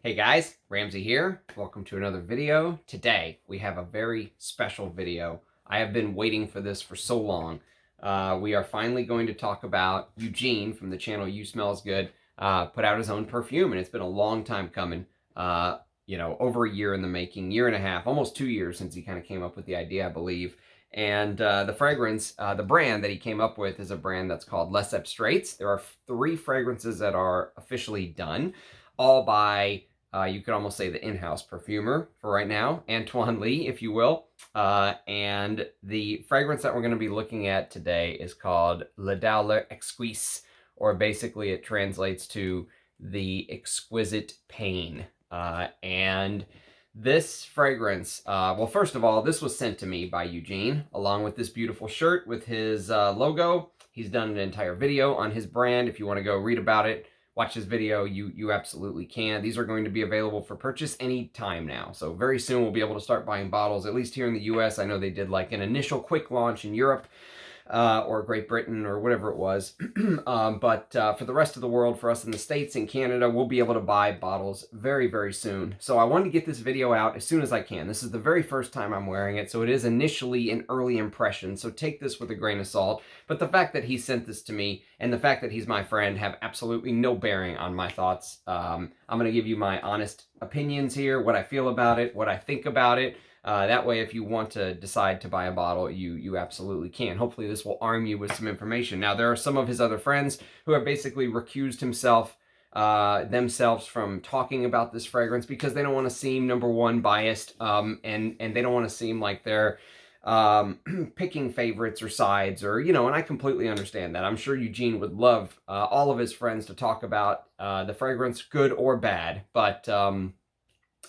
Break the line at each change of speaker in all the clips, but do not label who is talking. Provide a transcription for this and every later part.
Hey guys, Ramsey here. Welcome to another video. Today we have a very special video. I have been waiting for this for so long. We are finally going to talk about Eugene from the channel You Smells Good. Put out his own perfume, and it's been a long time coming. Over a year in the making, year and a half, almost 2 years since he kind of came up with the idea, I believe. And the fragrance, the brand that he came up with is a brand that's called Les Abstraits. There are 3 fragrances that are officially done, all by you could almost say the in-house perfumer for right now, Antoine Lee, if you will. And the fragrance that we're going to be looking at today is called Le Douleur Exquise, or basically it translates to the exquisite pain. And this fragrance, well, first of all, this was sent to me by Eugene, along with this beautiful shirt with his logo. He's done an entire video on his brand. If you want to go read about it, watch this video, you absolutely can. These are going to be available for purchase any time now. So very soon we'll be able to start buying bottles, at least here in the US. I know they did like an initial quick launch in Europe or Great Britain or whatever it was. But for the rest of the world, for us in the States and Canada, we'll be able to buy bottles very, very soon. So I wanted to get this video out as soon as I can. This is the very first time I'm wearing it, so it is initially an early impression. So take this with a grain of salt. But the fact that he sent this to me and the fact that he's my friend have absolutely no bearing on my thoughts. I'm going to give you my honest opinions here, what I feel about it, what I think about it. That way, if you want to decide to buy a bottle, you absolutely can. Hopefully, this will arm you with some information. Now, there are some of his other friends who have basically recused themselves from talking about this fragrance because they don't want to seem, number one, biased, and they don't want to seem like they're picking favorites or sides, or, and I completely understand that. I'm sure Eugene would love all of his friends to talk about the fragrance, good or bad, but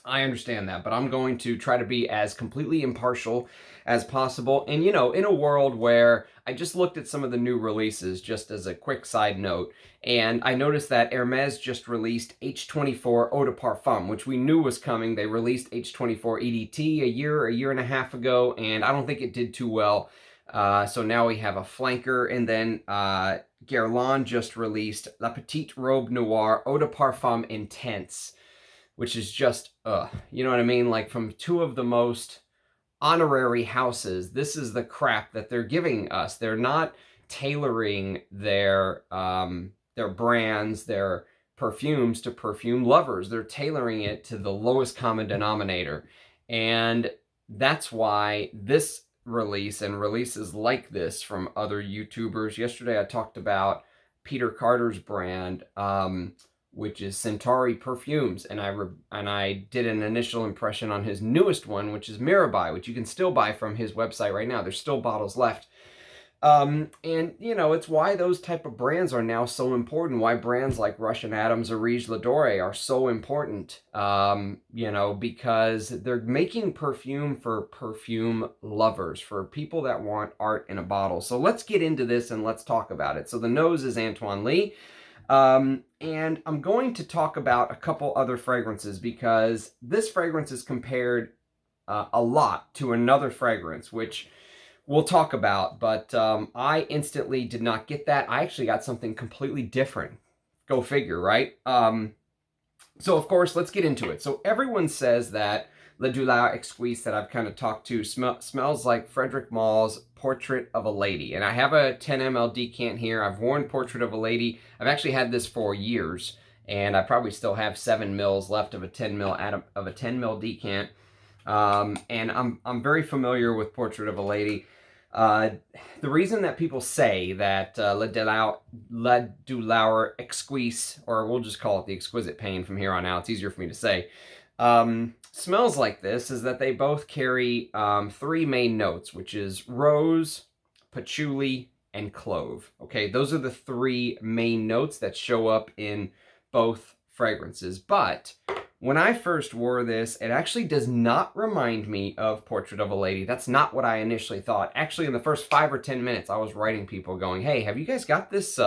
I understand that, but I'm going to try to be as completely impartial as possible. And, in a world where I just looked at some of the new releases, just as a quick side note, and I noticed that Hermes just released H24 Eau de Parfum, which we knew was coming. They released H24 EDT a year and a half ago, and I don't think it did too well. So now we have a flanker, and then Guerlain just released La Petite Robe Noire Eau de Parfum Intense, which is just, you know what I mean? Like, from 2 of the most honorary houses, this is the crap that they're giving us. They're not tailoring their brands, their perfumes to perfume lovers. They're tailoring it to the lowest common denominator. And that's why this release and releases like this from other YouTubers. Yesterday I talked about Peter Carter's brand, which is Centauri Perfumes, and I did an initial impression on his newest one, which is Mirabai, which you can still buy from his website right now. There's still bottles left. And, it's why those type of brands are now so important, why brands like Russian Adams or Riege Ladore are so important, because they're making perfume for perfume lovers, for people that want art in a bottle. So let's get into this and let's talk about it. So the nose is Antoine Lee. And I'm going to talk about a couple other fragrances because this fragrance is compared a lot to another fragrance, which we'll talk about, but I instantly did not get that. I actually got something completely different. Go figure, right? So, of course, let's get into it. So everyone says that Le Douleur Exquise that I've kind of talked to smells like Frederic Maule's Portrait of a Lady. And I have a 10 ml decant here. I've worn Portrait of a Lady. I've actually had this for years, and I probably still have 7 mils left of a 10 ml decant. And I'm very familiar with Portrait of a Lady. The reason that people say that Le Douleur Exquise, or we'll just call it the Exquisite Pain from here on out, it's easier for me to say, smells like this is that they both carry 3 main notes, which is rose, patchouli, and clove. Okay, those are the 3 main notes that show up in both fragrances. But when I first wore this, it actually does not remind me of Portrait of a Lady. That's not what I initially thought. Actually, in the first 5 or 10 minutes, I was writing people going, hey, have you guys got this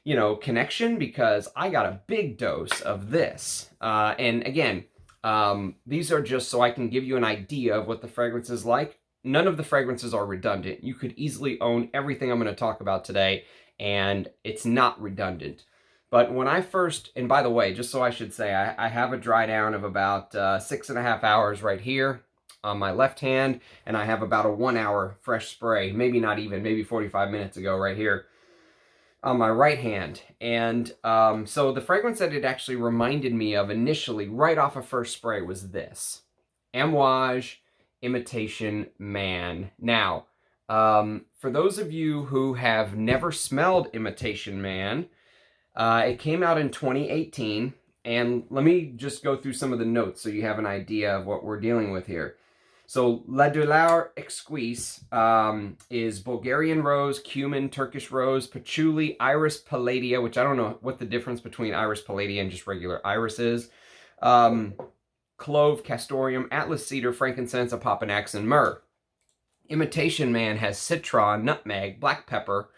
connection? Because I got a big dose of this. And again, these are just so I can give you an idea of what the fragrance is like. None of the fragrances are redundant. You could easily own everything I'm going to talk about today, and it's not redundant. But when I first, and by the way, just so I should say, I have a dry down of about 6.5 hours right here on my left hand, and I have about a 1 hour fresh spray, maybe not even, maybe 45 minutes ago right here on my right hand. And so the fragrance that it actually reminded me of initially, right off of first spray, was this Amouage Imitation Man. Now, for those of you who have never smelled Imitation Man, it came out in 2018, and let me just go through some of the notes so you have an idea of what we're dealing with here. So, La Douleur Exquise is Bulgarian rose, cumin, Turkish rose, patchouli, iris palladia, which I don't know what the difference between iris palladia and just regular iris is, clove, castoreum, atlas cedar, frankincense, opopanax, and myrrh. Imitation Man has citron, nutmeg, black pepper,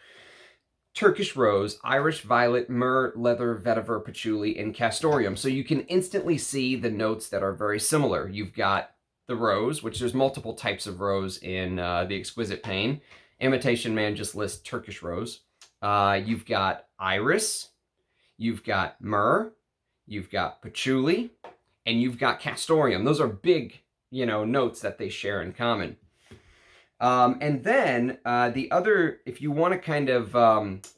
Turkish rose, Irish violet, myrrh, leather, vetiver, patchouli, and castoreum. So you can instantly see the notes that are very similar. You've got the rose, which there's multiple types of rose in the Exquisite Pain. Imitation Man just lists Turkish rose. You've got iris, you've got myrrh, you've got patchouli, and you've got castoreum. Those are big, notes that they share in common. And then the other, if you want to kind of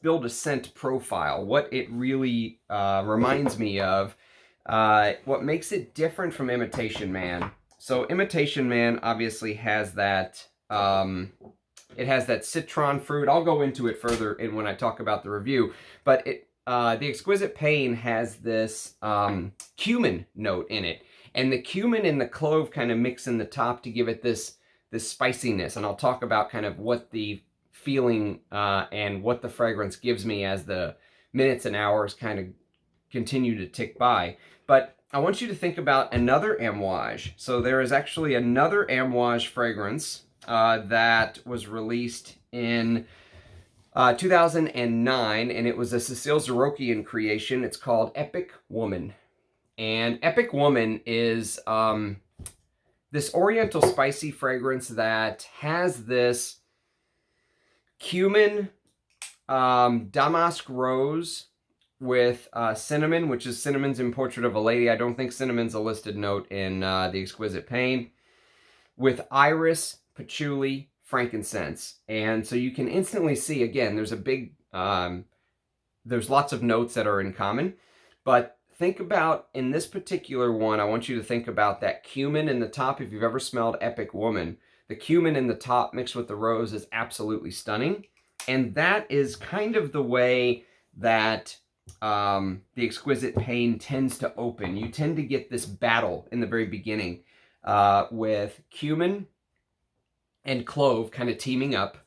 build a scent profile, what it really reminds me of, what makes it different from Imitation Man. So Imitation Man obviously has that, it has that citron fruit. I'll go into it further when I talk about the review, but the Exquisite Pain has this cumin note in it. And the cumin and the clove kind of mix in the top to give it this spiciness, and I'll talk about kind of what the feeling and what the fragrance gives me as the minutes and hours kind of continue to tick by. But I want you to think about another Amouage. So there is actually another Amouage fragrance that was released in 2009, and it was a Cecile Zarokian creation. It's called Epic Woman. And Epic Woman is this oriental spicy fragrance that has this cumin, damask rose with cinnamon, which is Cinnamon's in Portrait of a Lady. I don't think cinnamon's a listed note in the Exquisite Pain. With iris, patchouli, frankincense. And so you can instantly see, again, there's a big, there's lots of notes that are in common, but think about, in this particular one, I want you to think about that cumin in the top. If you've ever smelled Epic Woman, the cumin in the top mixed with the rose is absolutely stunning. And that is kind of the way that the Exquisite Pain tends to open. You tend to get this battle in the very beginning with cumin and clove kind of teaming up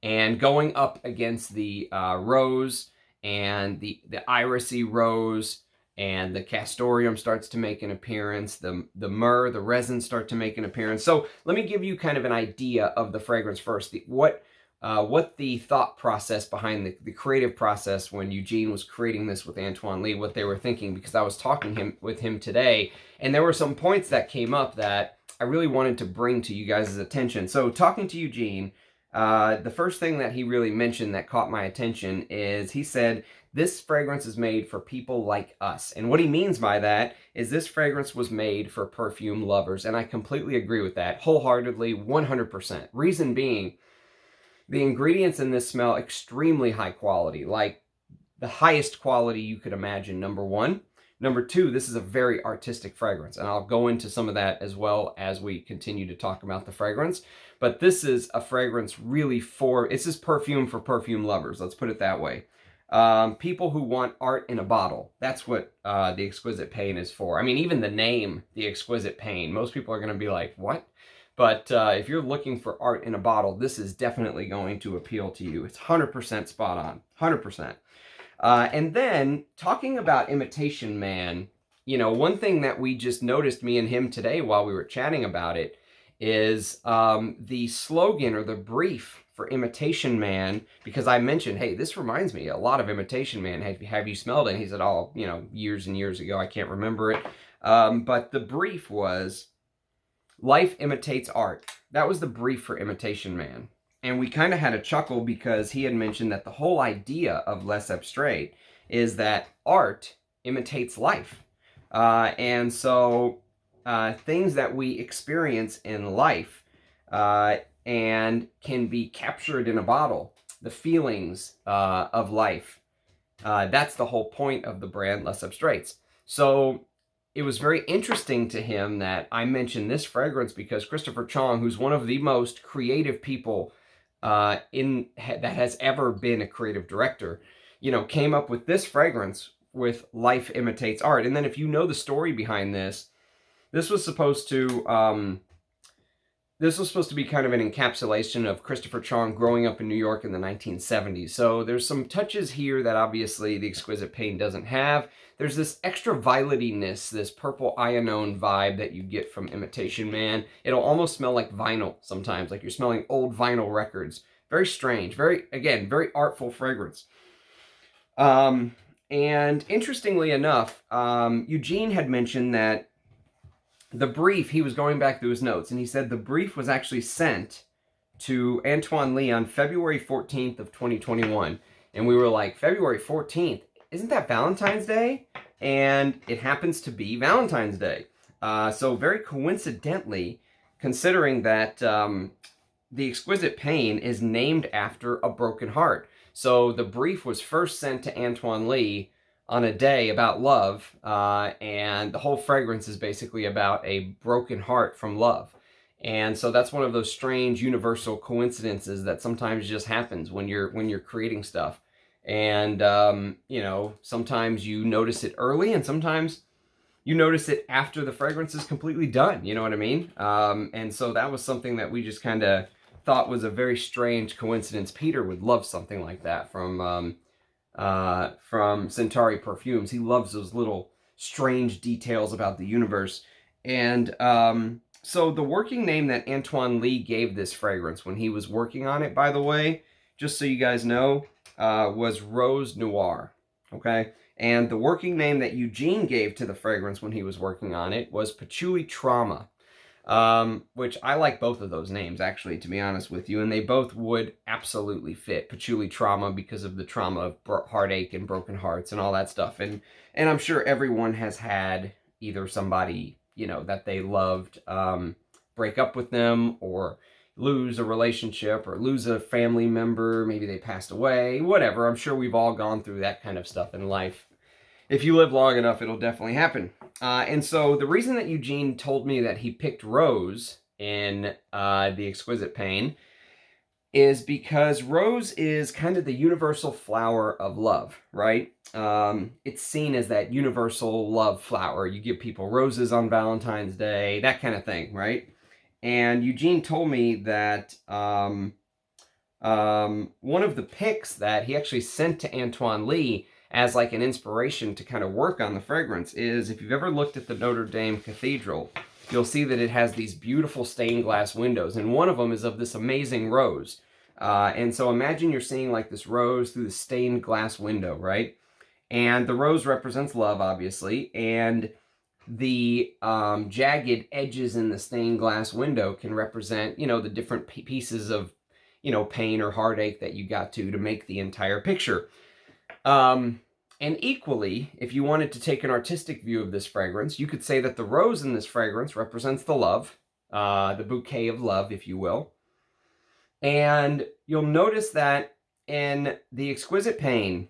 and going up against the rose and the irisy rose, and the castoreum starts to make an appearance, the myrrh, the resin start to make an appearance. So let me give you kind of an idea of the fragrance first, what the thought process behind the creative process when Eugene was creating this with Antoine Lee, what they were thinking, because I was talking with him today, and there were some points that came up that I really wanted to bring to you guys' attention. So talking to Eugene, the first thing that he really mentioned that caught my attention is he said, this fragrance is made for people like us. And what he means by that is this fragrance was made for perfume lovers. And I completely agree with that, wholeheartedly, 100%. Reason being, the ingredients in this smell extremely high quality, like the highest quality you could imagine, number one. Number two, this is a very artistic fragrance, and I'll go into some of that as well as we continue to talk about the fragrance. But this is a fragrance really this is perfume for perfume lovers, let's put it that way. People who want art in a bottle. That's what the Exquisite Pain is for. I mean, even the name, the Exquisite Pain, most people are going to be like, what? But if you're looking for art in a bottle, this is definitely going to appeal to you. It's 100% spot on, 100%. And then, talking about Imitation Man, one thing that we just noticed, me and him today while we were chatting about it, is the slogan or the brief for Imitation Man, because I mentioned, hey, this reminds me a lot of Imitation Man. Have you smelled it? And he said, oh, years and years ago, I can't remember it. But the brief was, life imitates art. That was the brief for Imitation Man. And we kind of had a chuckle because he had mentioned that the whole idea of Les Abstraits is that art imitates life. And so things that we experience in life and can be captured in a bottle, the feelings of life. That's the whole point of the brand Les Abstraits. So it was very interesting to him that I mentioned this fragrance because Christopher Chong, who's one of the most creative people that has ever been a creative director, came up with this fragrance with Life Imitates Art. And then if you know the story behind this, this was supposed to be kind of an encapsulation of Christopher Chong growing up in New York in the 1970s. So there's some touches here that obviously the Exquisite Pain doesn't have. There's this extra violetiness, this purple ionone vibe that you get from Imitation Man. It'll almost smell like vinyl sometimes, like you're smelling old vinyl records. Very strange, very artful fragrance. And interestingly enough, Eugene had mentioned that the brief, he was going back through his notes, and he said the brief was actually sent to Antoine Lee on February 14th of 2021. And we were like, February 14th? Isn't that Valentine's Day? And it happens to be Valentine's Day. So very coincidentally, considering that the Exquisite Pain is named after a broken heart. So the brief was first sent to Antoine Lee on a day about love, and the whole fragrance is basically about a broken heart from love. And so that's one of those strange universal coincidences that sometimes just happens when you're creating stuff. And sometimes you notice it early, and sometimes you notice it after the fragrance is completely done. You know what I mean? And so that was something that we just kind of thought was a very strange coincidence. Peter would love something like that from Centauri Perfumes. He loves those little strange details about the universe. And so the working name that Antoine Lee gave this fragrance when he was working on it, by the way, just so you guys know, was Rose Noir. Okay? And the working name that Eugene gave to the fragrance when he was working on it was Patchouli Trauma. Which I like both of those names, actually, to be honest with you, and they both would absolutely fit. Patchouli Trauma because of the trauma of heartache and broken hearts and all that stuff, and I'm sure everyone has had either somebody, that they loved break up with them, or lose a relationship, or lose a family member, maybe they passed away, whatever. I'm sure we've all gone through that kind of stuff in life. If you live long enough, it'll definitely happen. And so the reason that Eugene told me that he picked rose in the Exquisite Pain is because rose is kind of the universal flower of love, right? It's seen as that universal love flower. You give people roses on Valentine's Day, that kind of thing, right? And Eugene told me that one of the picks that he actually sent to Antoine Lee as like an inspiration to kind of work on the fragrance is, if you've ever looked at the Notre Dame Cathedral, you'll see that it has these beautiful stained glass windows, and one of them is of this amazing rose. And so imagine you're seeing like this rose through the stained glass window, right? And the rose represents love, obviously, and the jagged edges in the stained glass window can represent, the different pieces of, pain or heartache that you got to make the entire picture. And equally, if you wanted to take an artistic view of this fragrance, you could say that the rose in this fragrance represents the love, the bouquet of love, if you will. And you'll notice that in the Exquisite Pain,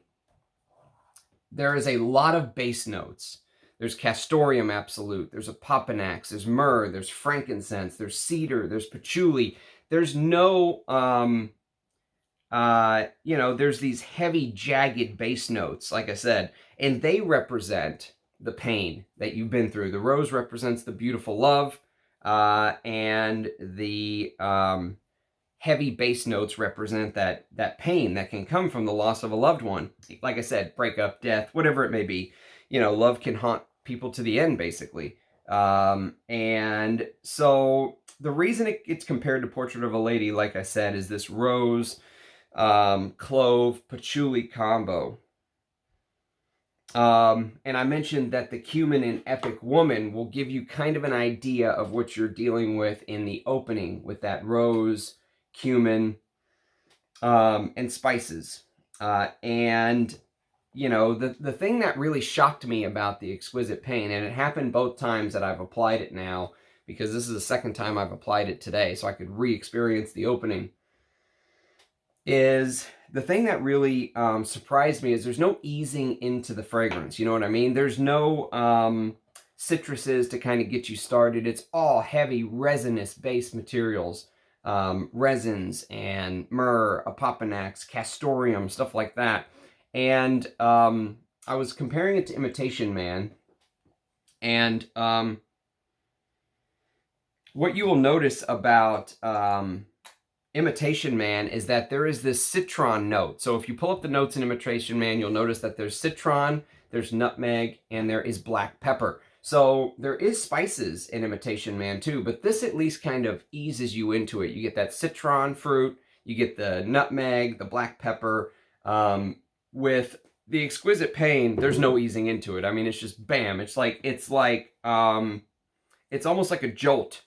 there is a lot of base notes. There's castoreum absolute, there's a popanax, there's myrrh, there's frankincense, there's cedar, there's patchouli. There's no there's these heavy, jagged base notes, like I said, and they represent the pain that you've been through. The rose represents the beautiful love, and the heavy base notes represent that pain that can come from the loss of a loved one. Like I said, breakup, death, whatever it may be. Love can haunt people to the end, basically. And so the reason it's compared to Portrait of a Lady, like I said, is this rose, clove, patchouli combo. And I mentioned that the cumin in Epic Woman will give you kind of an idea of what you're dealing with in the opening with that rose, cumin, and spices. And you know, the thing that really shocked me about the Exquisite Pain, and it happened both times that I've applied it now, because this is the second time I've applied it today, so I could re-experience the opening, is the thing that really surprised me is there's no easing into the fragrance. You know what I mean? There's no citruses to kind of get you started. It's all heavy resinous-based materials. Resins and myrrh, opoponax, castoreum, stuff like that. And I was comparing it to Imitation Man. And what you will notice about Imitation Man is that there is this citron note. So if you pull up the notes in Imitation Man, you'll notice that there's citron, there's nutmeg, and there is black pepper. So there is spices in Imitation Man too, but this at least kind of eases you into it. You get that citron fruit, you get the nutmeg, the black pepper. With the Exquisite Pain, there's no easing into it. I mean, it's just bam. It's almost like a jolt.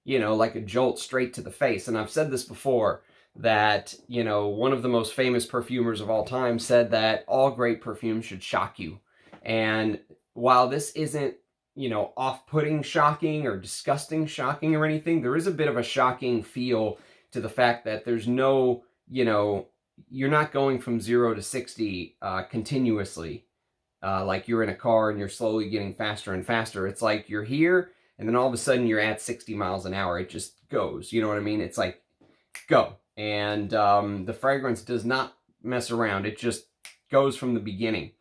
You know, like a jolt straight to the face. And I've said this before, that, you know, one of the most famous perfumers of all time said that all great perfume should shock you. And while this isn't, you know, off-putting shocking or disgusting shocking or anything, there is a bit of a shocking feel to the fact that there's no, you know, you're not going from 0 to 60 continuously. Like you're in a car and you're slowly getting faster and faster. It's like you're here, and then all of a sudden you're at 60 miles an hour. It just goes, you know what I mean? It's like, go. And the fragrance does not mess around. It just goes from the beginning.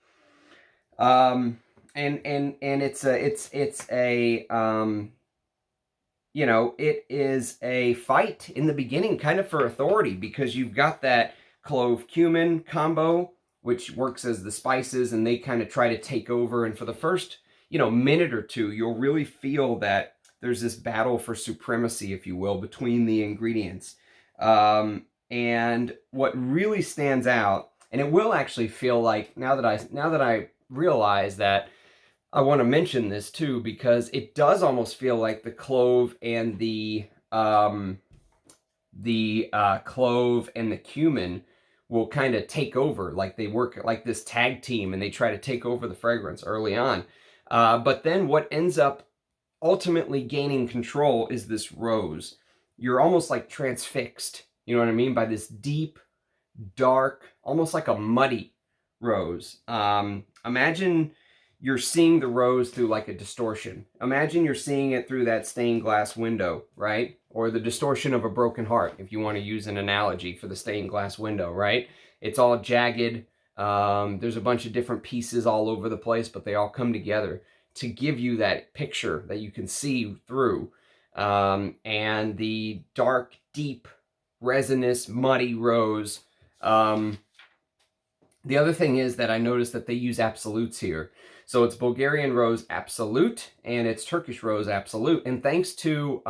And it's a you know, it is a fight in the beginning kind of for authority, because you've got that clove cumin combo, which works as the spices, and they kind of try to take over. And for the first, you know, minute or two, you'll really feel that there's this battle for supremacy, if you will, between the ingredients. And what really stands out, and it will actually feel like, now that I realize that, I want to mention this too, because it does almost feel like the clove and the clove and the cumin will kind of take over, like they work like this tag team, and they try to take over the fragrance early on. But then what ends up ultimately gaining control is this rose. You're almost like transfixed, you know what I mean, by this deep, dark, almost like a muddy rose. Imagine you're seeing the rose through like a distortion. Imagine you're seeing it through that stained glass window, right? Or the distortion of a broken heart, if you want to use an analogy for the stained glass window, right? It's all jagged. There's a bunch of different pieces all over the place, but they all come together to give you that picture that you can see through. And the dark, deep, resinous, muddy rose. The other thing is that I noticed that they use absolutes here. So it's Bulgarian Rose Absolute, and it's Turkish Rose Absolute. And thanks to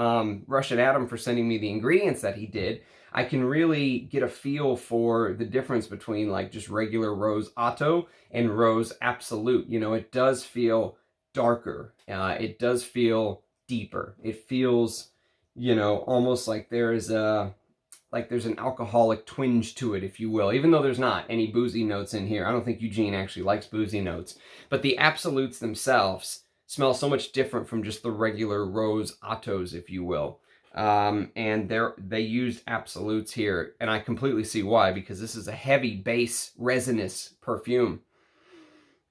Russian Adam for sending me the ingredients that he did, I can really get a feel for the difference between like just regular Rose Otto and Rose Absolute. You know, it does feel darker. It does feel deeper. It feels, you know, almost like there's an alcoholic twinge to it, if you will, even though there's not any boozy notes in here. I don't think Eugene actually likes boozy notes. But the absolutes themselves smell so much different from just the regular Rose Ottos, if you will. And they used absolutes here, and I completely see why, because this is a heavy base resinous perfume.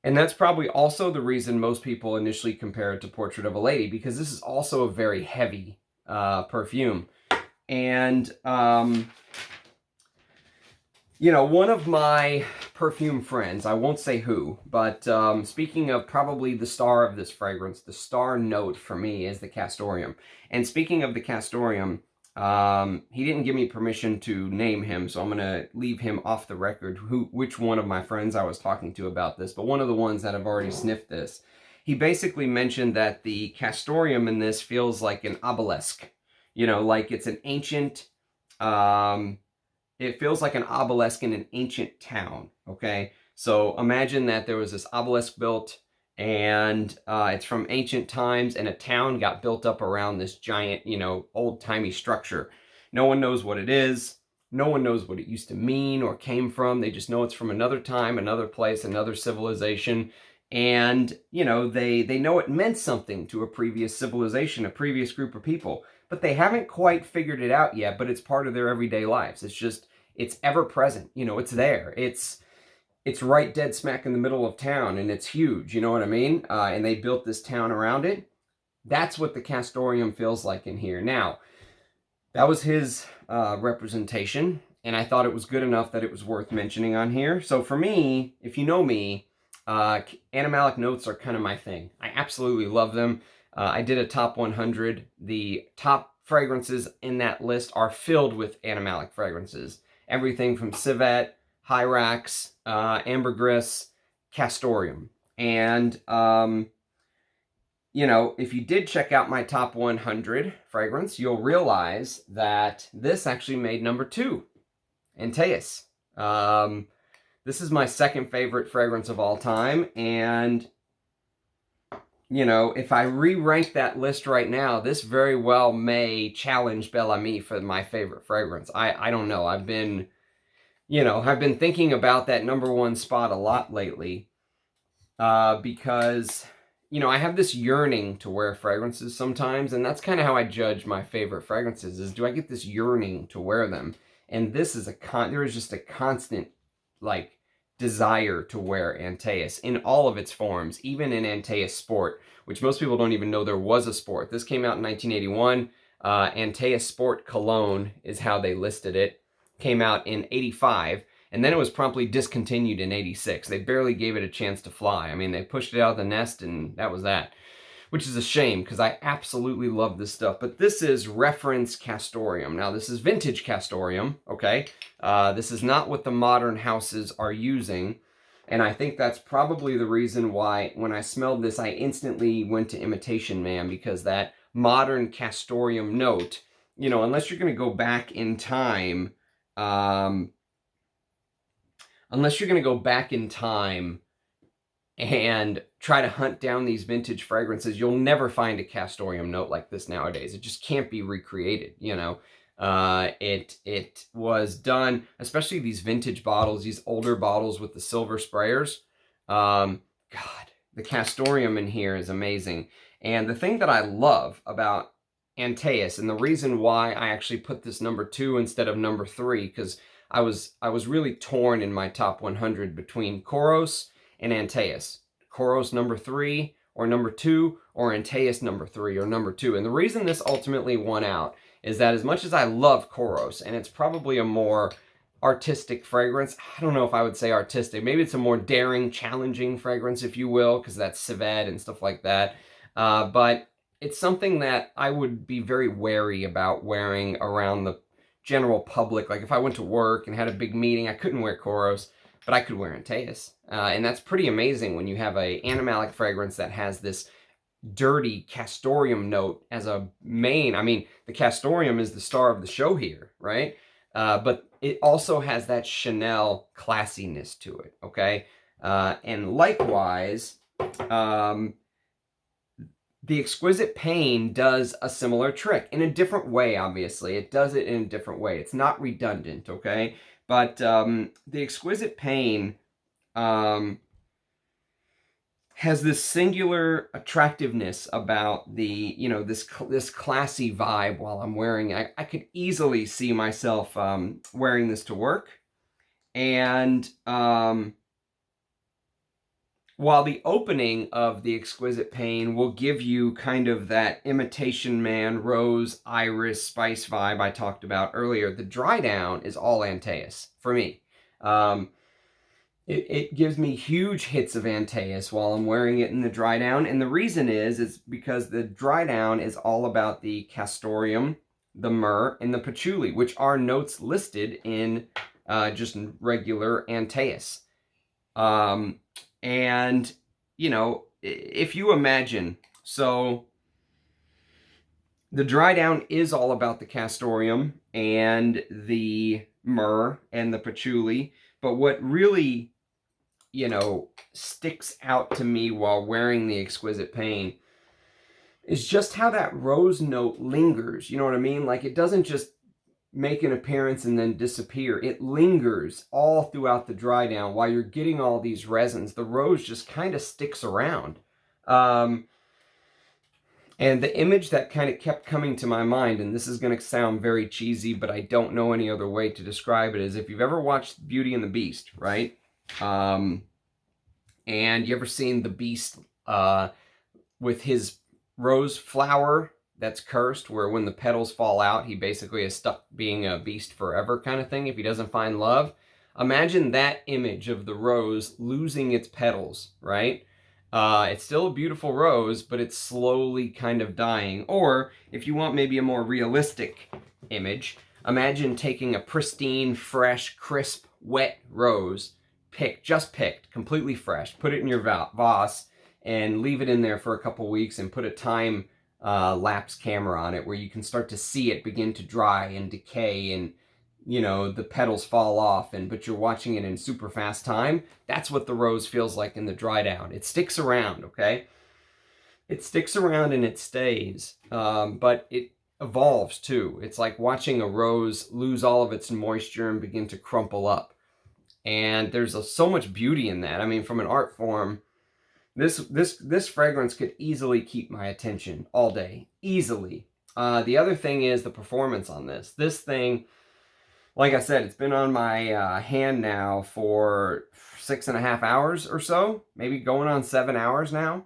And that's probably also the reason most people initially compare it to Portrait of a Lady, because this is also a very heavy perfume. And, you know, one of my perfume friends, I won't say who, but speaking of probably the star of this fragrance, the star note for me is the castoreum. And speaking of the castoreum, he didn't give me permission to name him, so I'm going to leave him off the record, which one of my friends I was talking to about this, but one of the ones that have already sniffed this. He basically mentioned that the castoreum in this feels like an obelisk. You know, like it's an ancient, it feels like an obelisk in an ancient town, okay? So imagine that there was this obelisk built, and it's from ancient times, and a town got built up around this giant, you know, old-timey structure. No one knows what it is. no one knows what it used to mean or came from. They just know it's from another time, another place, another civilization. And, you know, they know it meant something to a previous civilization, a previous group of people. But they haven't quite figured it out yet, but it's part of their everyday lives. It's just, it's ever present. You know, it's there. It's right dead smack in the middle of town, and it's huge. You know what I mean? And they built this town around it. That's what the Castorium feels like in here. Now, that was his representation, and I thought it was good enough that it was worth mentioning on here. So for me, if you know me, animalic notes are kind of my thing. I absolutely love them. I did a top 100. The top fragrances in that list are filled with animalic fragrances. Everything from civet, hyrax, ambergris, castorium. And you know, if you did check out my top 100 fragrance, you'll realize that this actually made number 2, Antaeus. This is my second favorite fragrance of all time, and, you know, if I re-rank that list right now, this very well may challenge Bel Ami for my favorite fragrance. I don't know. I've been thinking about that number 1 spot a lot lately, because, you know, I have this yearning to wear fragrances sometimes, and that's kind of how I judge my favorite fragrances, is do I get this yearning to wear them? And this is there is just a constant, like, desire to wear Antaeus in all of its forms, even in Antaeus Sport, which most people don't even know there was a Sport. This came out in 1981. Antaeus Sport Cologne is how they listed it. Came out in 85. And then it was promptly discontinued in 86. They barely gave it a chance to fly. I mean, they pushed it out of the nest, and that was that. Which is a shame, because I absolutely love this stuff. But this is reference Castorium. Now, this is vintage Castorium, okay? This is not what the modern houses are using. And I think that's probably the reason why, when I smelled this, I instantly went to Imitation Man, because that modern Castorium note, you know, unless you're going to go back in time... unless you're going to go back in time and try to hunt down these vintage fragrances, you'll never find a Castorium note like this nowadays. It just can't be recreated, you know. It was done, especially these vintage bottles, these older bottles with the silver sprayers. God, the Castorium in here is amazing. And the thing that I love about Antaeus, and the reason why I actually put this number 2 instead of number 3, because I was really torn in my top 100 between Kouros and Antaeus. Kouros number 3 or number 2, or Antaeus number 3 or number 2. And the reason this ultimately won out is that as much as I love Kouros, and it's probably a more artistic fragrance, I don't know if I would say artistic, maybe it's a more daring, challenging fragrance, if you will, because that's civet and stuff like that. But it's something that I would be very wary about wearing around the general public. Like if I went to work and had a big meeting, I couldn't wear Kouros, but I could wear Antaeus. And that's pretty amazing when you have a animalic fragrance that has this dirty Castorium note as a main. I mean, the Castorium is the star of the show here, right? But it also has that Chanel classiness to it, okay? And likewise, the Exquisite Pain does a similar trick in a different way, obviously. It does it in a different way. It's not redundant, okay? But the Exquisite Pain has this singular attractiveness about the, you know, this classy vibe while I'm wearing it. I could easily see myself wearing this to work. And while the opening of the Exquisite Pain will give you kind of that Imitation Man, rose, iris, spice vibe I talked about earlier, the dry down is all Antaeus for me. It gives me huge hits of Antaeus while I'm wearing it in the dry down. And the reason is because the dry down is all about the Castorium, the myrrh, and the patchouli, which are notes listed in just regular Antaeus. And, you know, if you imagine, so the dry down is all about the Castorium and the myrrh and the patchouli. But what really, you know, sticks out to me while wearing the Exquisite Pain is just how that rose note lingers. You know what I mean? Like, it doesn't just make an appearance and then disappear. It lingers all throughout the dry down while you're getting all these resins. The rose just kind of sticks around. And the image that kind of kept coming to my mind, and this is going to sound very cheesy, but I don't know any other way to describe it, is if you've ever watched Beauty and the Beast, right? And you ever seen the Beast with his rose flower that's cursed, where when the petals fall out, he basically is stuck being a beast forever kind of thing if he doesn't find love? Imagine that image of the rose losing its petals, right? It's still a beautiful rose, but it's slowly kind of dying. Or, if you want maybe a more realistic image, imagine taking a pristine, fresh, crisp, wet rose, just picked, completely fresh, put it in your vase, and leave it in there for a couple weeks and put a time lapse camera on it where you can start to see it begin to dry and decay and, you know, the petals fall off, but you're watching it in super fast time. That's what the rose feels like in the dry down. It sticks around, okay? It sticks around and it stays, but it evolves too. It's like watching a rose lose all of its moisture and begin to crumple up. And there's so much beauty in that. I mean, from an art form, this fragrance could easily keep my attention all day, easily. The other thing is the performance on this. This thing, like I said, it's been on my hand now for 6.5 hours or so, maybe going on 7 hours now.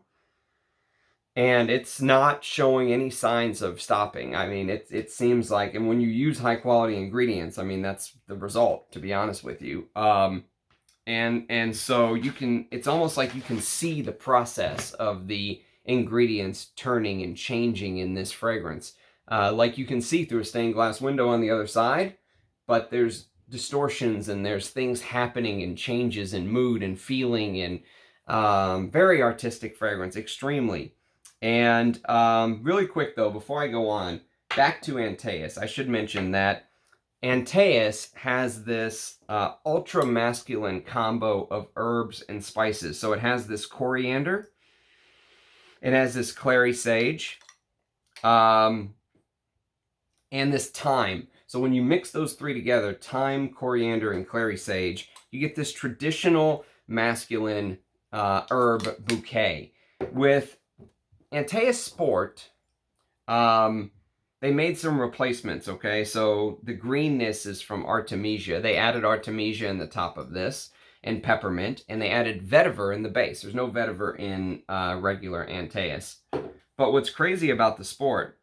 And it's not showing any signs of stopping. I mean, it seems like, and when you use high quality ingredients, I mean, that's the result, to be honest with you. And so you can, it's almost like you can see the process of the ingredients turning and changing in this fragrance. Like you can see through a stained glass window on the other side. But there's distortions and there's things happening and changes in mood and feeling, and very artistic fragrance, extremely. And really quick though, before I go on, back to Antaeus, I should mention that Antaeus has this ultra masculine combo of herbs and spices. So it has this coriander, it has this clary sage, and this thyme. So when you mix those three together, thyme, coriander, and clary sage, you get this traditional masculine herb bouquet. With Antaeus Sport, they made some replacements, okay? So the greenness is from Artemisia. They added Artemisia in the top of this, and peppermint, and they added vetiver in the base. There's no vetiver in regular Antaeus. But what's crazy about the Sport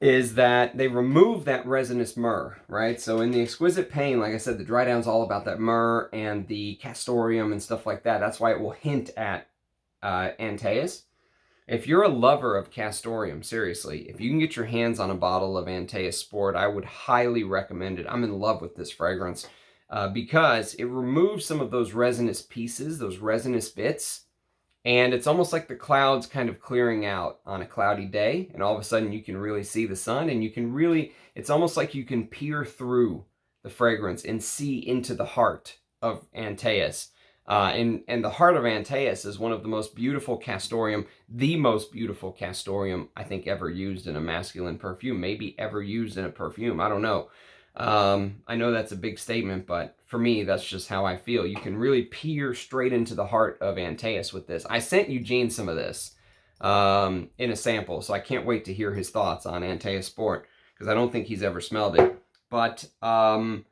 is that they remove that resinous myrrh, right? So in the Exquisite Pain, like I said, the dry down's all about that myrrh and the castoreum and stuff like that. That's why it will hint at Antaeus. If you're a lover of castoreum, seriously, if you can get your hands on a bottle of Antaeus Sport, I would highly recommend it. I'm in love with this fragrance because it removes some of those resinous pieces, those resinous bits, and it's almost like the clouds kind of clearing out on a cloudy day, and all of a sudden you can really see the sun, and you can really, it's almost like you can peer through the fragrance and see into the heart of Antaeus. And the heart of Antaeus is one of the most beautiful castoreum, the most beautiful castoreum I think ever used in a masculine perfume, maybe ever used in a perfume, I don't know. I know that's a big statement, but for me, that's just how I feel. You can really peer straight into the heart of Antaeus with this. I sent Eugene some of this in a sample, so I can't wait to hear his thoughts on Antaeus Sport, because I don't think he's ever smelled it. But the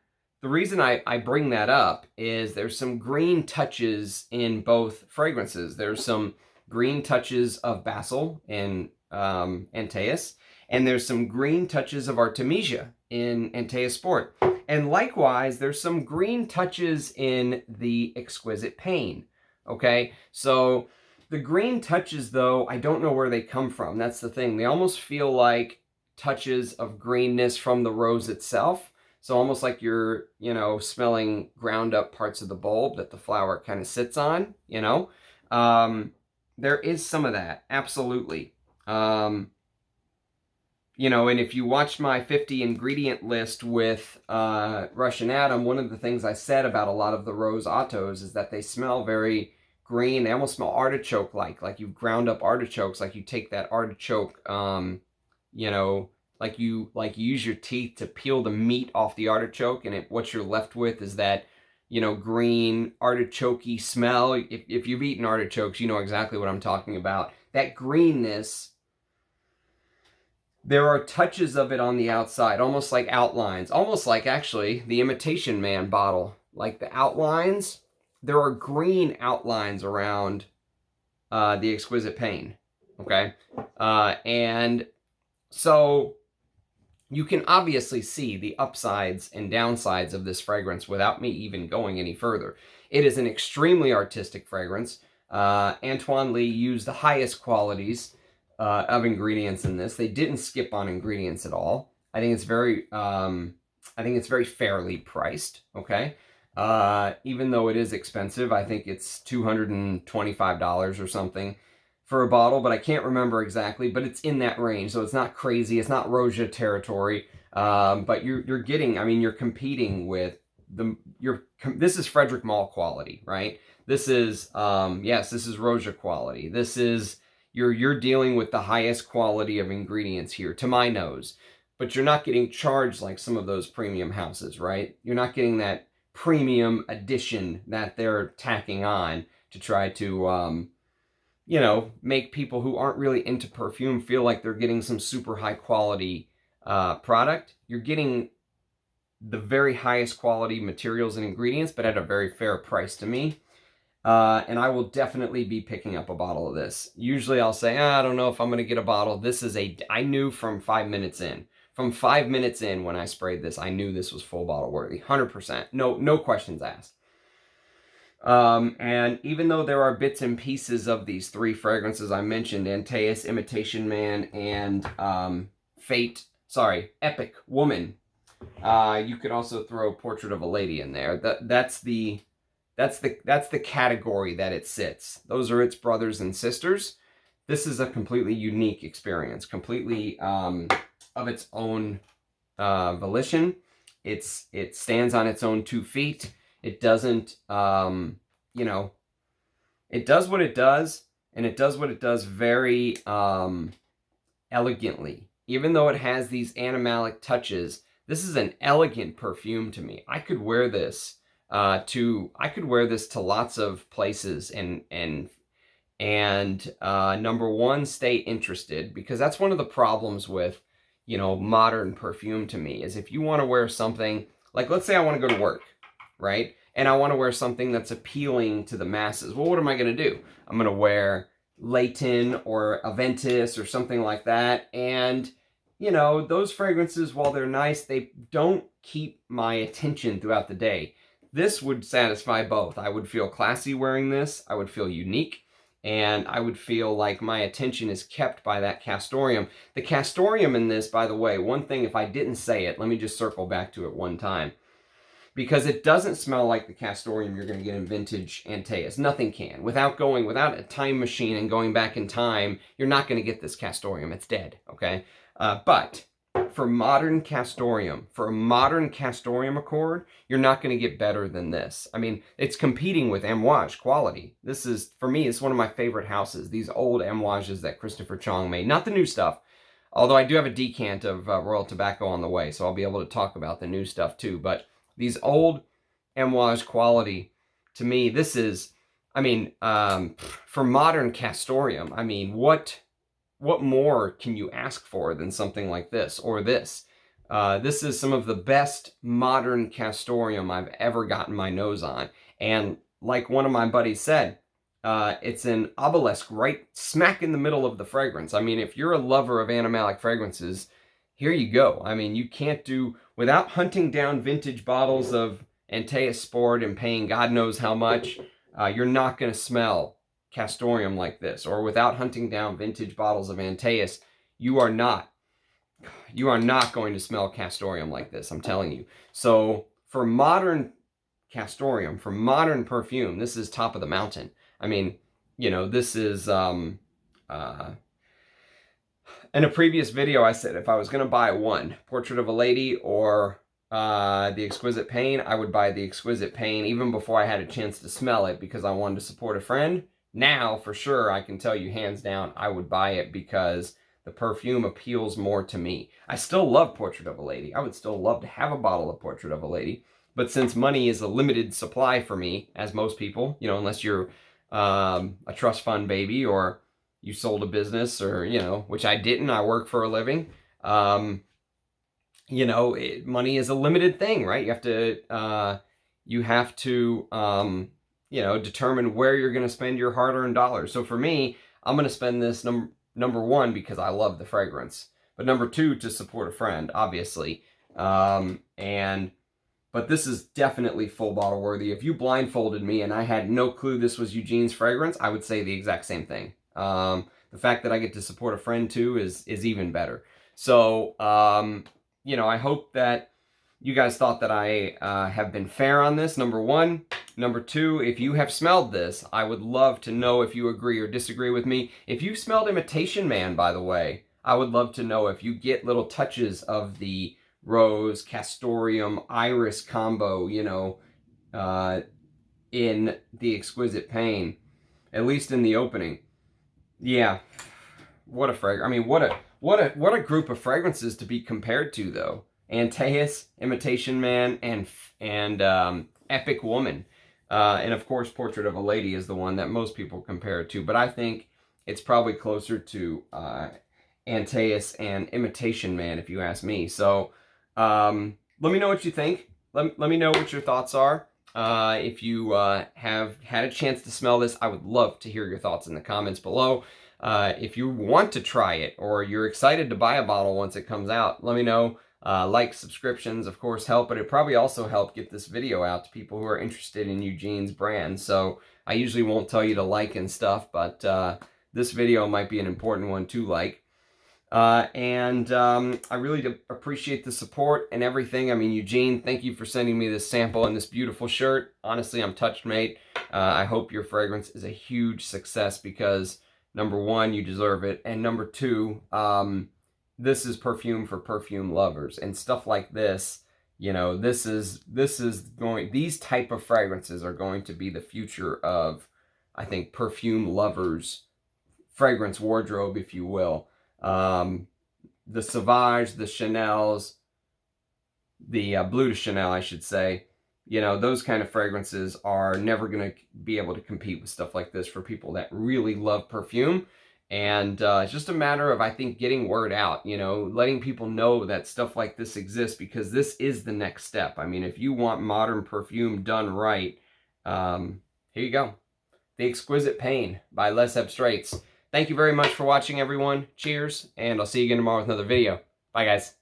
reason I bring that up is there's some green touches in both fragrances. There's some green touches of basil in Antaeus, and there's some green touches of Artemisia in Antaeus Sport. And likewise, there's some green touches in the Exquisite Pain, okay? So the green touches, though, I don't know where they come from. That's the thing. They almost feel like touches of greenness from the rose itself. So almost like you're, you know, smelling ground up parts of the bulb that the flower kind of sits on, you know? There is some of that, absolutely. You know, and if you watch my 50 ingredient list with Russian Adam, one of the things I said about a lot of the rose autos is that they smell very green. They almost smell artichoke-like you've ground up artichokes, like you take that artichoke, you know, like you use your teeth to peel the meat off the artichoke, and what you're left with is that, you know, green artichoke-y smell. If you've eaten artichokes, you know exactly what I'm talking about. That greenness, there are touches of it on the outside, almost like outlines, almost like actually the Imitation Man bottle. Like the outlines, there are green outlines around the Exquisite Pain, okay? And so you can obviously see the upsides and downsides of this fragrance without me even going any further. It is an extremely artistic fragrance. Antoine Lee used the highest qualities of ingredients in this. They didn't skip on ingredients at all. I think it's very fairly priced, okay? Even though it is expensive, I think it's $225 or something for a bottle, but I can't remember exactly, but it's in that range, so it's not crazy. It's not Roja territory, but you're getting, I mean, you're competing with this is Frederick Mall quality, right? This is, yes, this is Roja quality. This is, you're dealing with the highest quality of ingredients here, to my nose, but you're not getting charged like some of those premium houses, right? You're not getting that premium addition that they're tacking on to try to, you know, make people who aren't really into perfume feel like they're getting some super high quality product. You're getting the very highest quality materials and ingredients, but at a very fair price to me. And I will definitely be picking up a bottle of this. Usually I'll say, I don't know if I'm going to get a bottle. This is I knew from 5 minutes in. From 5 minutes in when I sprayed this, I knew this was full bottle worthy. 100%. No questions asked. And even though there are bits and pieces of these three fragrances I mentioned, Antaeus, Imitation Man, and Epic Woman, you could also throw Portrait of a Lady in there. That's the category that it sits. Those are its brothers and sisters. This is a completely unique experience, completely of its own volition. It stands on its own 2 feet. It doesn't, you know, it does what it does, and it does what it does very elegantly. Even though it has these animalic touches, this is an elegant perfume to me. I could wear this to lots of places and number one, stay interested, because that's one of the problems with, you know, modern perfume to me, is if you want to wear something, like let's say I want to go to work, right? And I want to wear something that's appealing to the masses. Well, what am I going to do? I'm going to wear Leighton or Aventus or something like that. And, you know, those fragrances, while they're nice, they don't keep my attention throughout the day. This would satisfy both. I would feel classy wearing this. I would feel unique. And I would feel like my attention is kept by that castoreum. The castoreum in this, by the way, one thing, if I didn't say it, let me just circle back to it one time. Because it doesn't smell like the castoreum you're going to get in vintage Antaeus. Nothing can. Without a time machine and going back in time, you're not going to get this castoreum. It's dead, okay? But for modern castoreum, for a modern castoreum accord, you're not going to get better than this. I mean, it's competing with Amouage quality. This is, for me, it's one of my favorite houses. These old Amouages that Christopher Chong made. Not the new stuff. Although I do have a decant of Royal Tobacco on the way, so I'll be able to talk about the new stuff too. But these old Amouage quality, to me, this is, I mean, for modern castoreum, I mean, what more can you ask for than something like this or this? This is some of the best modern castoreum I've ever gotten my nose on. And like one of my buddies said, it's an obelisk right smack in the middle of the fragrance. I mean, if you're a lover of animalic fragrances, here you go. I mean, you can't do, without hunting down vintage bottles of Antaeus Sport and paying God knows how much, you're not going to smell castoreum like this. Or without hunting down vintage bottles of Antaeus, you are not going to smell castoreum like this, I'm telling you. So for modern castoreum, for modern perfume, this is top of the mountain. I mean, you know, this is, in a previous video, I said if I was going to buy one, Portrait of a Lady or the Exquisite Pain, I would buy the Exquisite Pain even before I had a chance to smell it because I wanted to support a friend. Now, for sure, I can tell you hands down, I would buy it because the perfume appeals more to me. I still love Portrait of a Lady. I would still love to have a bottle of Portrait of a Lady. But since money is a limited supply for me, as most people, you know, unless you're a trust fund baby or you sold a business or, you know, which I didn't, I work for a living. You know, money is a limited thing, right? You have to, you know, determine where you're going to spend your hard-earned dollars. So for me, I'm going to spend this number one because I love the fragrance, but number two to support a friend, obviously. But this is definitely full bottle worthy. If you blindfolded me and I had no clue this was Eugene's fragrance, I would say the exact same thing. The fact that I get to support a friend too is even better. So, you know, I hope that you guys thought that I have been fair on this, number one. Number two, if you have smelled this, I would love to know if you agree or disagree with me. If you smelled Imitation Man, by the way, I would love to know if you get little touches of the rose, castoreum, iris combo, you know, in the Exquisite Pain, at least in the opening. Yeah, what a fragrance. I mean, what a group of fragrances to be compared to, though. Antaeus, Imitation Man, and Epic Woman. And of course, Portrait of a Lady is the one that most people compare it to. But I think it's probably closer to Antaeus and Imitation Man, if you ask me. So let me know what you think. Let me know what your thoughts are. If you have had a chance to smell this, I would love to hear your thoughts in the comments below. If you want to try it or you're excited to buy a bottle once it comes out, let me know. Like, subscriptions, of course, help, but it probably also help get this video out to people who are interested in Eugene's brand. So I usually won't tell you to like and stuff, but this video might be an important one to like. I really appreciate the support and everything. I mean, Eugene, thank you for sending me this sample and this beautiful shirt. Honestly, I'm touched, mate. I hope your fragrance is a huge success because, number one, you deserve it, and number two, this is perfume for perfume lovers, and stuff like this, you know, these type of fragrances are going to be the future of, I think, perfume lovers' fragrance wardrobe, if you will. The Sauvage, the Chanel's, the Bleu de Chanel, I should say, you know, those kind of fragrances are never going to be able to compete with stuff like this for people that really love perfume. And it's just a matter of, I think, getting word out, you know, letting people know that stuff like this exists, because this is the next step. I mean, if you want modern perfume done right, here you go. The Exquisite Pain by Les Abstraits. Thank you very much for watching, everyone. Cheers, and I'll see you again tomorrow with another video. Bye, guys.